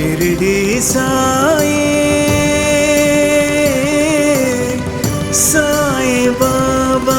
शिरडी साई साई बाबा,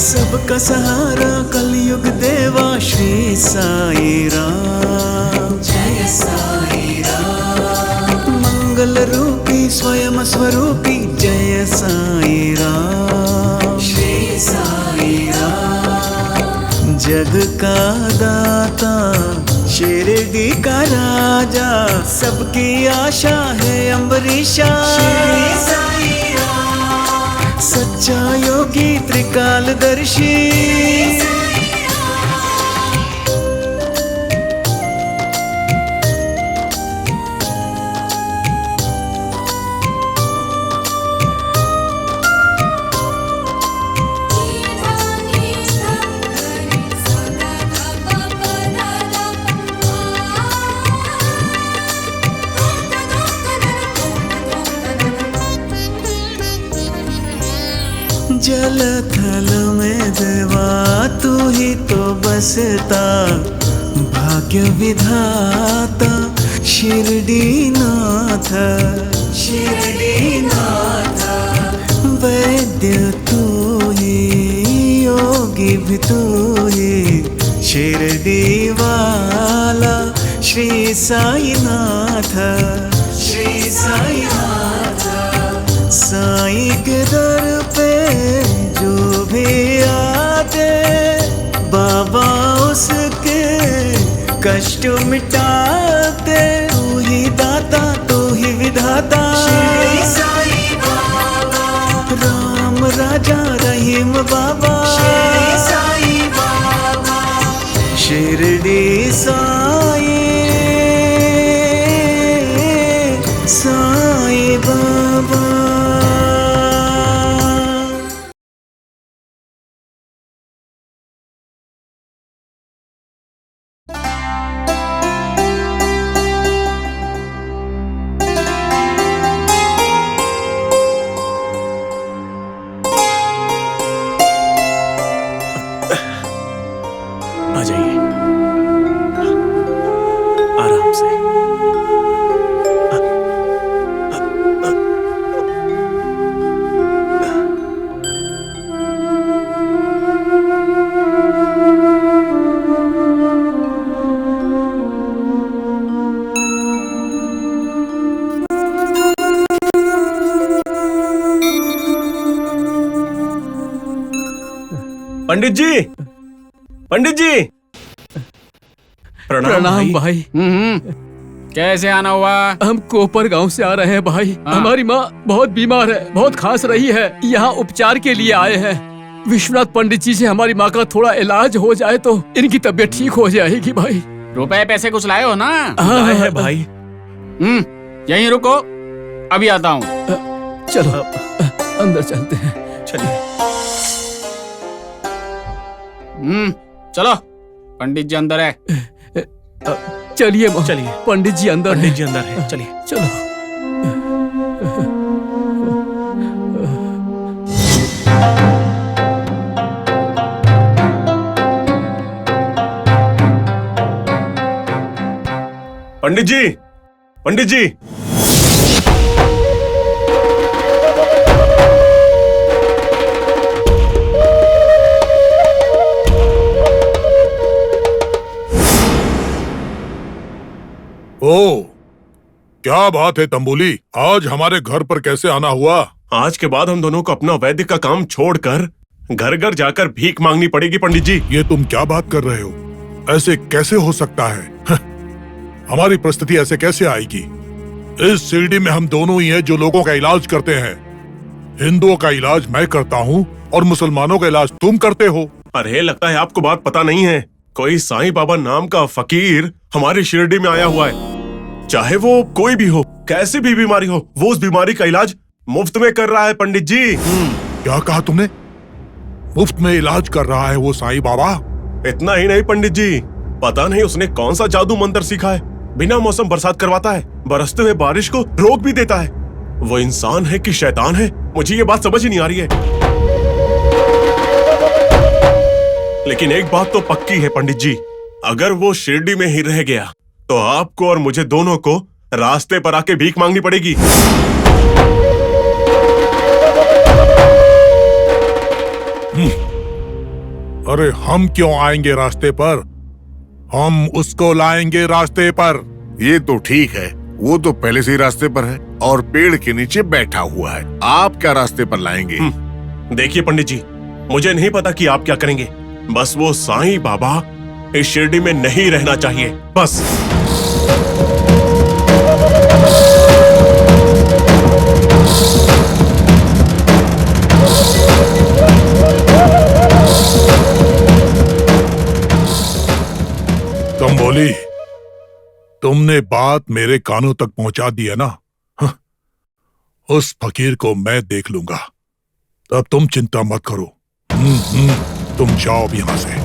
सबका सहारा कलयुग देवा श्री साई राम। जय साई राम। मंगल रूपी स्वयं स्वरूपी जय साई राम। श्री साई राम। जग का दाता शिरडी का राजा, सबकी आशा है अम्बरीशा। श्री साई राम। सच्चा योगी त्रिकालदर्शी, जल थल में देवा तू ही तो बसता, भाग्य विधाता शिरडी नाथ। शिरडी नाथ। वैद्य तू ही योगी भी तू ही, शिरडी वाला श्री साई नाथ। श्री साई नाथ। साई के दर पे जो भी आते, बाबा उसके कष्ट मिटाते। तू ही दाता तू ही विधाता, श्री साई बाबा। राम राजा रहीम बाबा। श्री साई बाबा। शिरडी साई साई बाबा। आ जाइए आराम से। पंडित जी, पंडित जी। प्रणाम भाई। कैसे आना हुआ? हम कोपर गांव से आ रहे हैं भाई। हमारी माँ बहुत बीमार है, बहुत खांस रही है, यहाँ उपचार के लिए आए हैं। विश्वनाथ पंडित जी से हमारी माँ का थोड़ा इलाज हो जाए तो इनकी तबीयत ठीक हो जाएगी भाई। रुपए पैसे कुछ लाए हो ना? हाँ है भाई। यहीं रुको, अभी आता हूँ। चलो अंदर चलते हैं। चलिए। चलो, पंडित जी अंदर है। चलिए चलिए। पंडित जी अंदर पंडित हैं। जी अंदर है, चलिए। चलो। पंडित जी, पंडित जी। ओ, क्या बात है तंबुली, आज हमारे घर पर कैसे आना हुआ? आज के बाद हम दोनों को अपना वैद्य का काम छोड़कर घर घर जाकर भीख मांगनी पड़ेगी पंडित जी। ये तुम क्या बात कर रहे हो? ऐसे कैसे हो सकता है? हमारी परिस्थिति ऐसे कैसे आएगी? इस शिरडी में हम दोनों ही हैं जो लोगों का इलाज करते हैं। हिंदुओं का इलाज मैं करता हूँ और मुसलमानों का इलाज तुम करते हो। अरे लगता है आपको बात पता नहीं है, कोई साईं बाबा नाम का फकीर हमारी शिरडी में आया हुआ है। चाहे वो कोई भी हो, कैसी भी बीमारी हो, वो उस बीमारी का इलाज मुफ्त में कर रहा है पंडित जी। क्या कहा तुमने? मुफ्त में इलाज कर रहा है वो साईं बाबा? इतना ही नहीं पंडित जी, पता नहीं उसने कौन सा जादू मंत्र सीखा है, बिना मौसम बरसात करवाता है, बरसते हुए बारिश को रोक भी देता है। वो इंसान है कि शैतान है, मुझे ये बात समझ ही नहीं आ रही है। लेकिन एक बात तो पक्की है पंडित जी, अगर वो शिरडी में ही रह गया तो आपको और मुझे दोनों को रास्ते पर आके भीख मांगनी पड़ेगी। अरे हम क्यों आएंगे रास्ते पर? हम उसको लाएंगे रास्ते पर। ये तो ठीक है, वो तो पहले से ही रास्ते पर है और पेड़ के नीचे बैठा हुआ है। आप क्या रास्ते पर लाएंगे? देखिए पंडित जी, मुझे नहीं पता कि आप क्या करेंगे, बस वो साईं बाबा इस शिरडी में नहीं रहना चाहिए, बस। तुम बोली, तुमने बात मेरे कानों तक पहुंचा दी है ना? हाँ, उस फकीर को मैं देख लूंगा, तब तुम चिंता मत करो। तुम जाओ अब यहां से।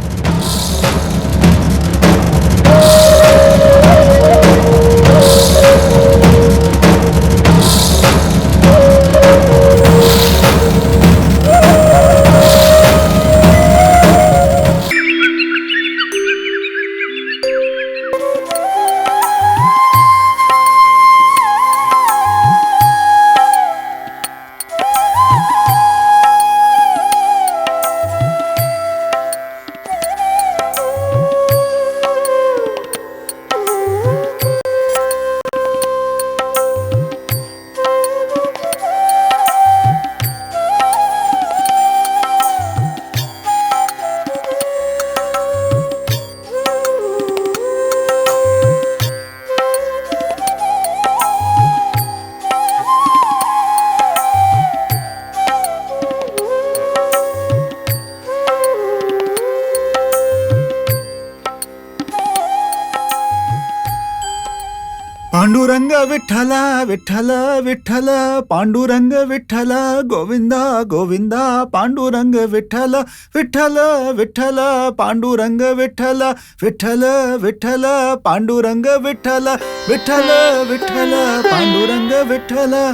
पांडुरंग विठ्ठला विठ्ठला विठ्ठला पांडुरंग विठ्ठला गोविंदा गोविंदा पांडुरंग विठ्ठला विठ्ठला विठ्ठला पांडुरंग विठ्ठला विठ्ठला विठ्ठला पांडुरंग विठ्ठला विठ्ठला विठ्ठला पांडुरंग विठ्ठला।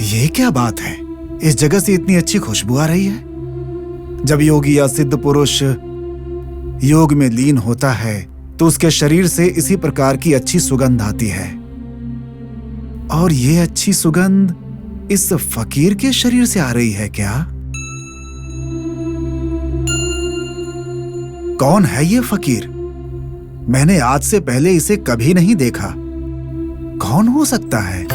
ये क्या बात है? इस जगह से इतनी अच्छी खुशबू आ रही है। जब योगी या सिद्ध पुरुष योग में लीन होता है तो उसके शरीर से इसी प्रकार की अच्छी सुगंध आती है, और ये अच्छी सुगंध इस फकीर के शरीर से आ रही है क्या? कौन है ये फकीर? मैंने आज से पहले इसे कभी नहीं देखा। कौन हो सकता है?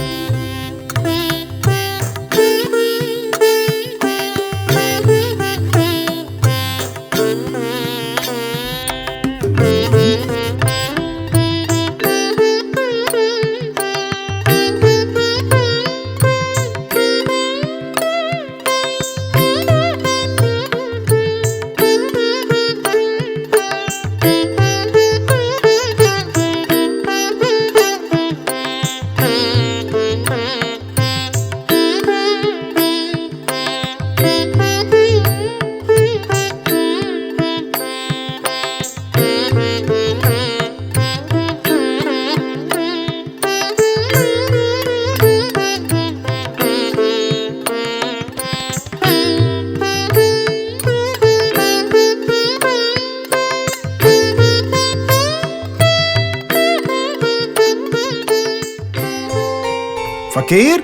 फकीर,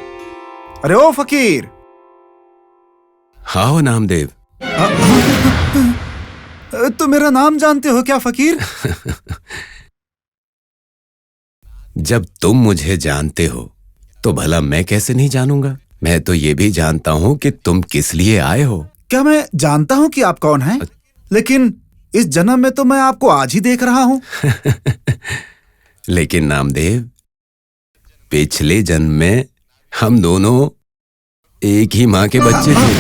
अरे ओ फकीर। हाँ नामदेव। तुम मेरा नाम जानते हो क्या फकीर? जब तुम मुझे जानते हो तो भला मैं कैसे नहीं जानूंगा? मैं तो ये भी जानता हूँ कि तुम किस लिए आए हो। क्या मैं जानता हूँ कि आप कौन हैं? लेकिन इस जन्म में तो मैं आपको आज ही देख रहा हूँ। लेकिन नामदेव, पिछले जन्म में हम दोनों एक ही माँ के बच्चे थे।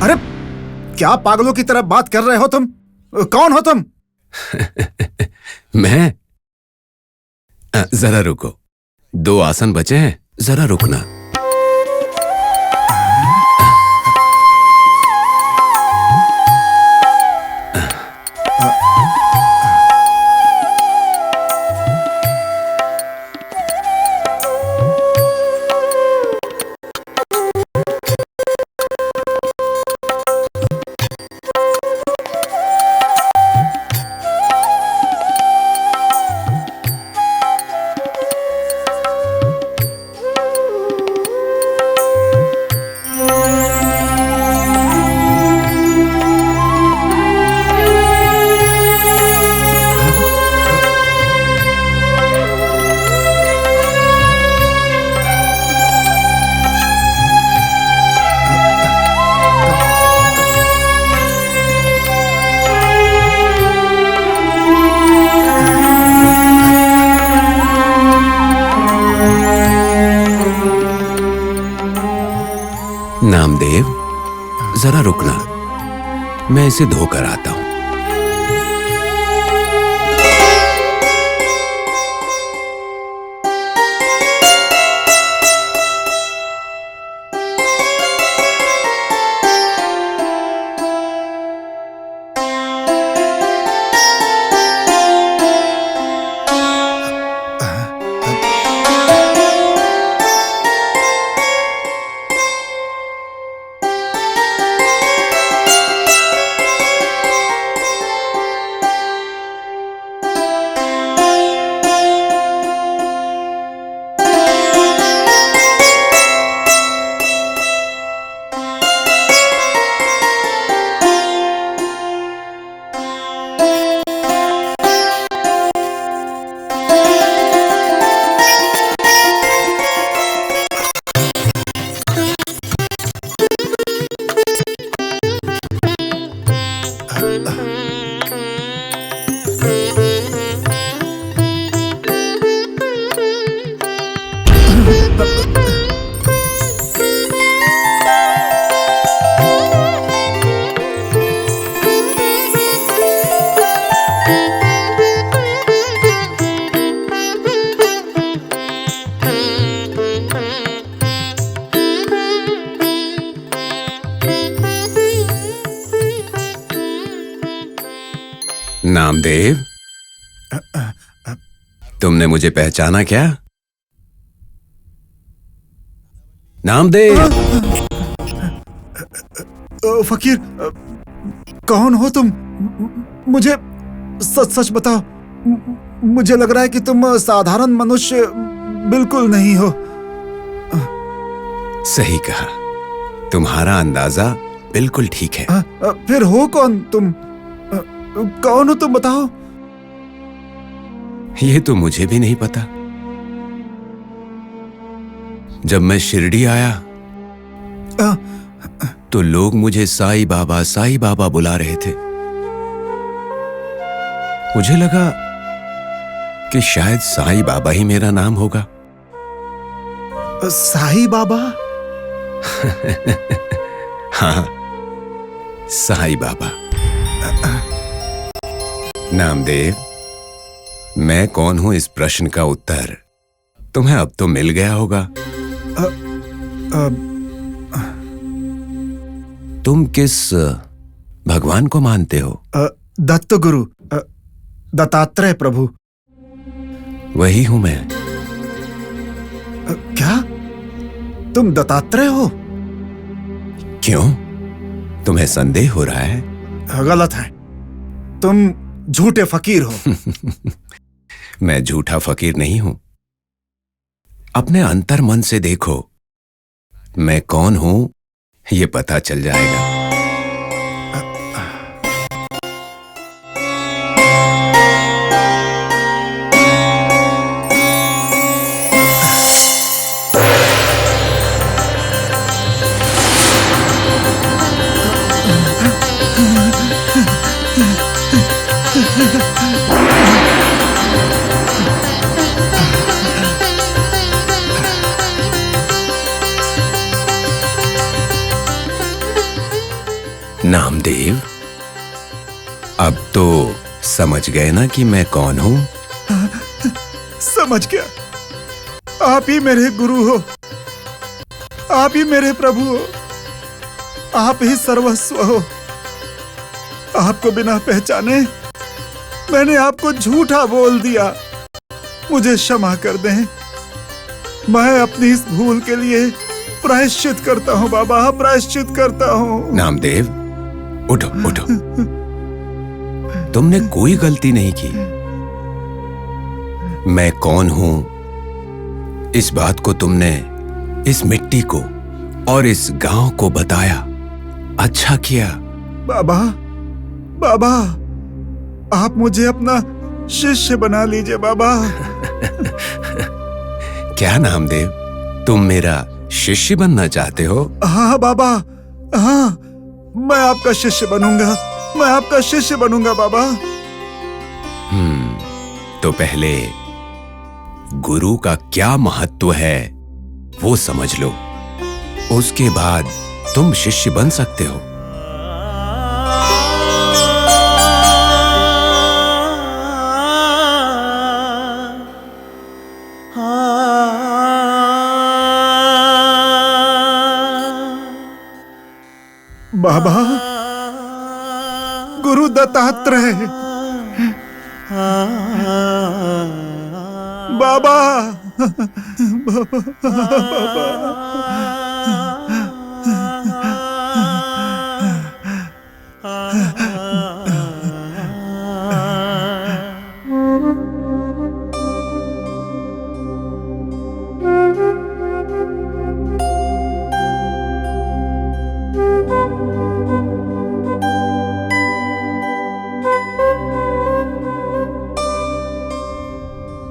अरे क्या पागलों की तरह बात कर रहे हो तुम? कौन हो तुम? मैं? जरा रुको, 2 आसन बचे हैं, जरा रुकना। नामदेव, जरा रुकना, मैं इसे धोकर आता हूं। नामदेव, तुमने मुझे पहचाना क्या? नामदेव! फकीर, कौन हो तुम? मुझे सच सच बताओ। मुझे लग रहा है कि तुम साधारण मनुष्य बिल्कुल नहीं हो। सही कहा, तुम्हारा अंदाजा बिल्कुल ठीक है। फिर हो कौन तुम? कौन हो तुम, बताओ। ये तो मुझे भी नहीं पता। जब मैं शिरडी आया तो लोग मुझे साईं बाबा बुला रहे थे। मुझे लगा कि शायद साईं बाबा ही मेरा नाम होगा। साईं बाबा? हाँ, साईं बाबा। नामदेव, मैं कौन हूं इस प्रश्न का उत्तर तुम्हें अब तो मिल गया होगा। तुम किस भगवान को मानते हो? दत्त गुरु, दत्तात्रेय प्रभु। वही हूं मैं। क्या तुम दत्तात्रेय हो? क्यों, तुम्हें संदेह हो रहा है? गलत है, तुम झूठे फकीर हो। मैं झूठा फकीर नहीं हूं। अपने अंतर मन से देखो, मैं कौन हूं ये पता चल जाएगा। नामदेव, अब तो समझ गए ना कि मैं कौन हूं? समझ गया। आप ही मेरे गुरु हो, आप ही मेरे प्रभु हो, आप ही सर्वस्व हो। आपको बिना पहचाने मैंने आपको झूठा बोल दिया। मुझे क्षमा कर दें। मैं अपनी इस भूल के लिए प्रायश्चित करता हूं बाबा, प्रायश्चित करता हूं। नामदेव, उठो उठो। तुमने कोई गलती नहीं की। मैं कौन हूं इस बात को तुमने इस मिट्टी को और इस गांव को बताया। अच्छा किया। बाबा, बाबा, आप मुझे अपना शिष्य बना लीजिए बाबा। क्या नामदेव, तुम मेरा शिष्य बनना चाहते हो? हाँ बाबा, हाँ, मैं आपका शिष्य बनूंगा, मैं आपका शिष्य बनूंगा बाबा। तो पहले गुरु का क्या महत्व है वो समझ लो, उसके बाद तुम शिष्य बन सकते हो। बाबा, गुरु दत्तात्रेय, बाबा,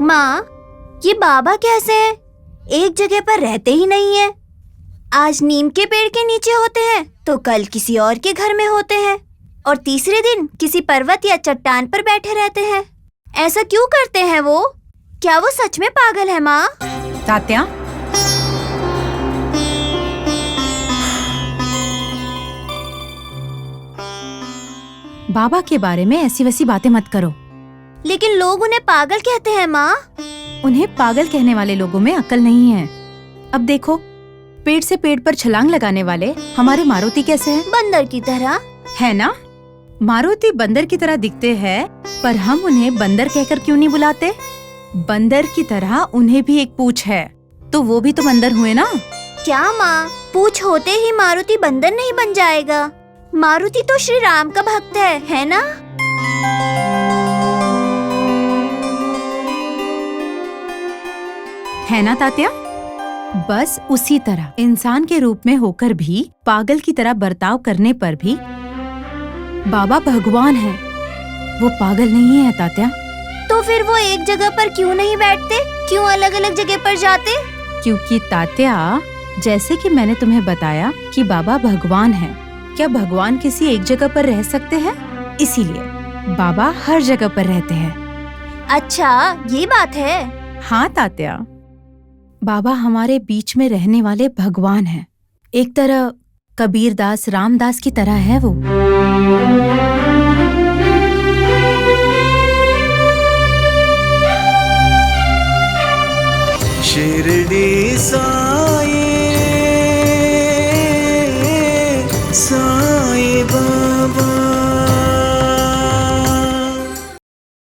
माँ, ये बाबा कैसे हैं? एक जगह पर रहते ही नहीं है। आज नीम के पेड़ के नीचे होते हैं तो कल किसी और के घर में होते हैं और तीसरे दिन किसी पर्वत या चट्टान पर बैठे रहते हैं। ऐसा क्यों करते हैं वो? क्या वो सच में पागल है माँ? तात्या, बाबा के बारे में ऐसी वैसी बातें मत करो। लेकिन लोग उन्हें पागल कहते हैं माँ। उन्हें पागल कहने वाले लोगों में अक्ल नहीं है। अब देखो, पेड़ से पेड़ पर छलांग लगाने वाले हमारे मारुति कैसे हैं? बंदर की तरह है ना? मारुति बंदर की तरह दिखते हैं, पर हम उन्हें बंदर कहकर क्यों नहीं बुलाते? बंदर की तरह उन्हें भी एक पूंछ है, तो वो भी तो बंदर हुए ना। क्या माँ, पूंछ होते ही मारुति बंदर नहीं बन जाएगा? मारुति तो श्री राम का भक्त है ना? है ना तात्या? बस उसी तरह इंसान के रूप में होकर भी पागल की तरह बर्ताव करने पर भी बाबा भगवान है, वो पागल नहीं है तात्या। तो फिर वो एक जगह पर क्यों नहीं बैठते? क्यों अलग अलग जगह पर जाते? क्योंकि तात्या, जैसे कि मैंने तुम्हें बताया कि बाबा भगवान है, क्या भगवान किसी एक जगह पर रह सकते हैं? इसीलिए बाबा हर जगह पर रहते हैं। अच्छा, ये बात है। हाँ तात्या, बाबा हमारे बीच में रहने वाले भगवान हैं। एक तरह कबीरदास, रामदास की तरह है वो। शिरडी साई, साई बाबा।